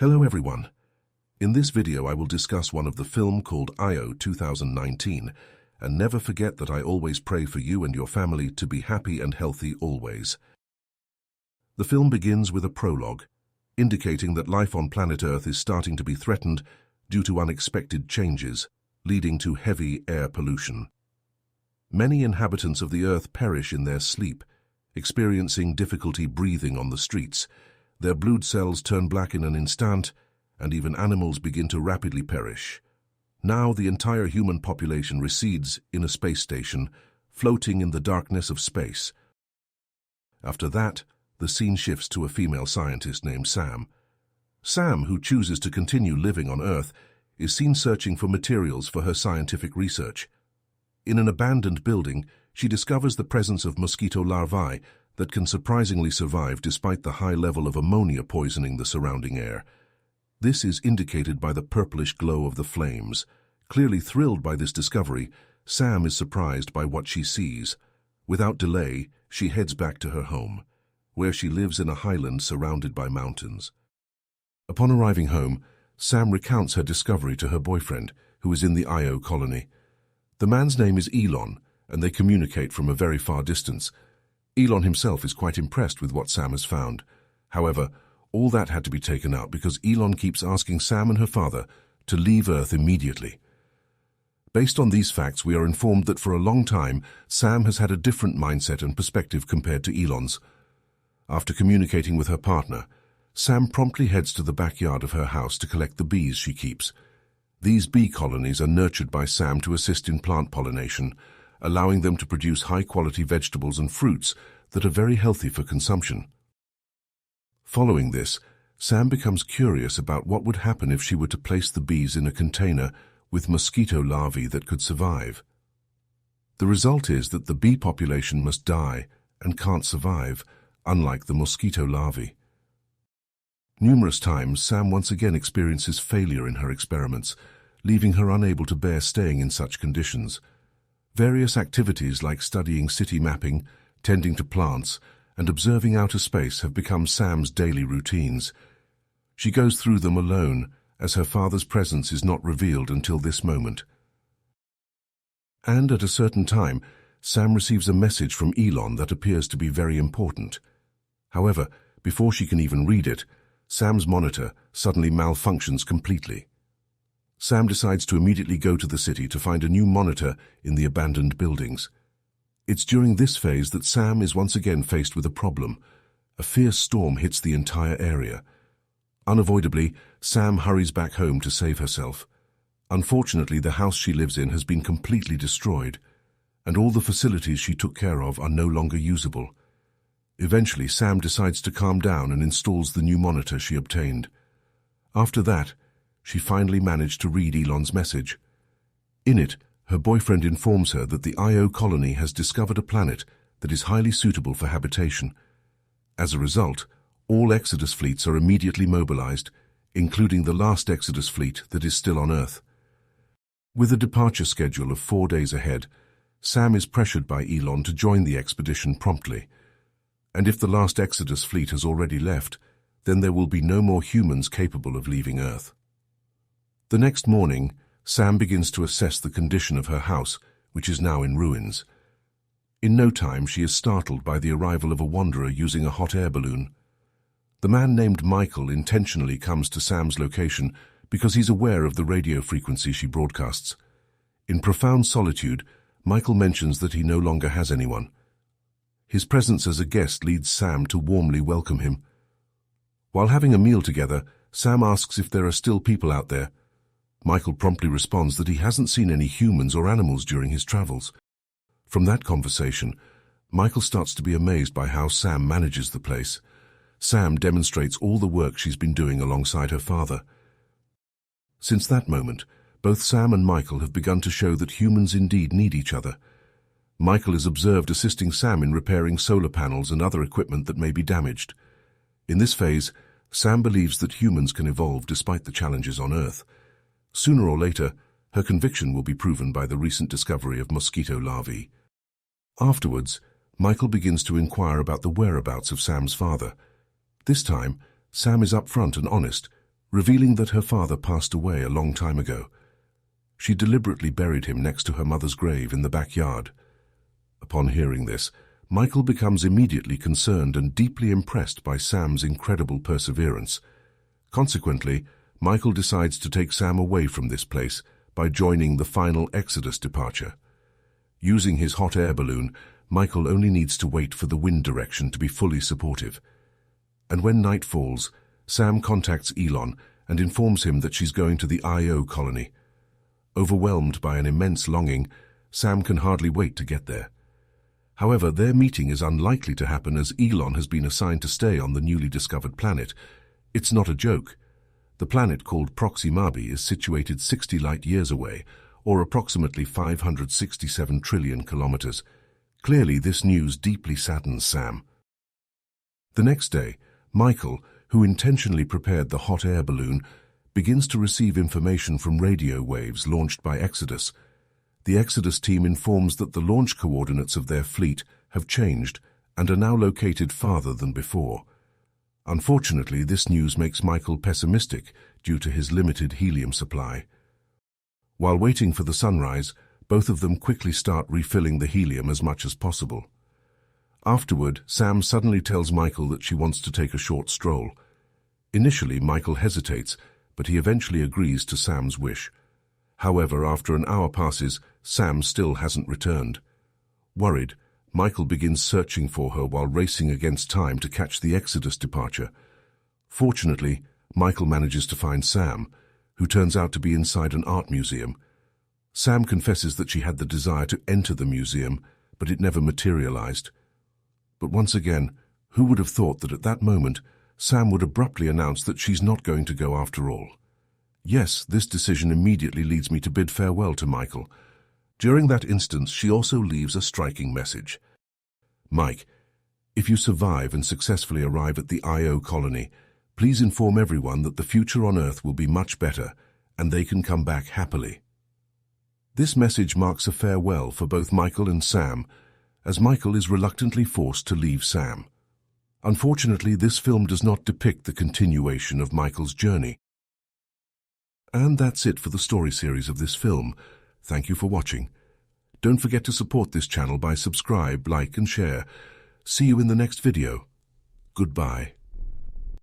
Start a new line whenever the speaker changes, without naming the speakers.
Hello everyone. In this video I will discuss one of the film called IO 2019, and never forget that I always pray for you and your family to be happy and healthy always. The film begins with a prologue, indicating that life on planet Earth is starting to be threatened due to unexpected changes, leading to heavy air pollution. Many inhabitants of the Earth perish in their sleep, experiencing difficulty breathing on the streets. Their blood cells turn black in an instant, and even animals begin to rapidly perish. Now the entire human population resides in a space station, floating in the darkness of space. After that, the scene shifts to a female scientist named Sam. Sam, who chooses to continue living on Earth, is seen searching for materials for her scientific research. In an abandoned building, she discovers the presence of mosquito larvae that can surprisingly survive despite the high level of ammonia poisoning the surrounding air. This is indicated by the purplish glow of the flames. Clearly thrilled by this discovery, Sam is surprised by what she sees. Without delay, she heads back to her home, where she lives in a highland surrounded by mountains. Upon arriving home, Sam recounts her discovery to her boyfriend, who is in the IO colony. The man's name is Elon, and they communicate from a very far distance. Elon himself is quite impressed with what Sam has found. However, all that had to be taken out because Elon keeps asking Sam and her father to leave Earth immediately. Based on these facts, we are informed that for a long time, Sam has had a different mindset and perspective compared to Elon's. After communicating with her partner, Sam promptly heads to the backyard of her house to collect the bees she keeps. These bee colonies are nurtured by Sam to assist in plant pollination, allowing them to produce high-quality vegetables and fruits that are very healthy for consumption. Following this, Sam becomes curious about what would happen if she were to place the bees in a container with mosquito larvae that could survive. The result is that the bee population must die and can't survive, unlike the mosquito larvae. Numerous times, Sam once again experiences failure in her experiments, leaving her unable to bear staying in such conditions. Various activities like studying city mapping, tending to plants, and observing outer space have become Sam's daily routines. She goes through them alone, as her father's presence is not revealed until this moment. And at a certain time, Sam receives a message from Elon that appears to be very important. However, before she can even read it, Sam's monitor suddenly malfunctions completely. Sam decides to immediately go to the city to find a new monitor in the abandoned buildings. It's during this phase that Sam is once again faced with a problem. A fierce storm hits the entire area. Unavoidably, Sam hurries back home to save herself. Unfortunately, the house she lives in has been completely destroyed, and all the facilities she took care of are no longer usable. Eventually, Sam decides to calm down and installs the new monitor she obtained. After that, she finally managed to read Elon's message. In it, her boyfriend informs her that the IO colony has discovered a planet that is highly suitable for habitation. As a result, all Exodus fleets are immediately mobilized, including the last Exodus fleet that is still on Earth. With a departure schedule of 4 days ahead, Sam is pressured by Elon to join the expedition promptly. And if the last Exodus fleet has already left, then there will be no more humans capable of leaving Earth. The next morning, Sam begins to assess the condition of her house, which is now in ruins. In no time, she is startled by the arrival of a wanderer using a hot air balloon. The man named Michael intentionally comes to Sam's location because he's aware of the radio frequency she broadcasts. In profound solitude, Michael mentions that he no longer has anyone. His presence as a guest leads Sam to warmly welcome him. While having a meal together, Sam asks if there are still people out there. Michael promptly responds that he hasn't seen any humans or animals during his travels. From that conversation, Michael starts to be amazed by how Sam manages the place. Sam demonstrates all the work she's been doing alongside her father. Since that moment, both Sam and Michael have begun to show that humans indeed need each other. Michael is observed assisting Sam in repairing solar panels and other equipment that may be damaged. In this phase, Sam believes that humans can evolve despite the challenges on Earth. Sooner or later, her conviction will be proven by the recent discovery of mosquito larvae. Afterwards, Michael begins to inquire about the whereabouts of Sam's father. This time, Sam is upfront and honest, revealing that her father passed away a long time ago. She deliberately buried him next to her mother's grave in the backyard. Upon hearing this, Michael becomes immediately concerned and deeply impressed by Sam's incredible perseverance. Consequently, Michael decides to take Sam away from this place by joining the final Exodus departure. Using his hot air balloon, Michael only needs to wait for the wind direction to be fully supportive. And when night falls, Sam contacts Elon and informs him that she's going to the Io colony. Overwhelmed by an immense longing, Sam can hardly wait to get there. However, their meeting is unlikely to happen as Elon has been assigned to stay on the newly discovered planet. It's not a joke. The planet called Proxima-b is situated 60 light-years away, or approximately 567 trillion kilometers. Clearly, this news deeply saddens Sam. The next day, Michael, who intentionally prepared the hot air balloon, begins to receive information from radio waves launched by Exodus. The Exodus team informs that the launch coordinates of their fleet have changed and are now located farther than before. Unfortunately, this news makes Michael pessimistic due to his limited helium supply. While waiting for the sunrise, both of them quickly start refilling the helium as much as possible. Afterward, Sam suddenly tells Michael that she wants to take a short stroll. Initially, Michael hesitates, but he eventually agrees to Sam's wish. However, after an hour passes, Sam still hasn't returned. Worried, Michael begins searching for her while racing against time to catch the Exodus departure. Fortunately, Michael manages to find Sam, who turns out to be inside an art museum. Sam confesses that she had the desire to enter the museum, but it never materialized. But once again, who would have thought that at that moment, Sam would abruptly announce that she's not going to go after all? Yes, this decision immediately leads me to bid farewell to Michael. During that instance, she also leaves a striking message. Mike, if you survive and successfully arrive at the Io colony, please inform everyone that the future on Earth will be much better and they can come back happily. This message marks a farewell for both Michael and Sam, as Michael is reluctantly forced to leave Sam. Unfortunately, this film does not depict the continuation of Michael's journey. And that's it for the story series of this film. Thank you for watching. Don't forget to support this channel by subscribe, like and share. See you in the next video. Goodbye.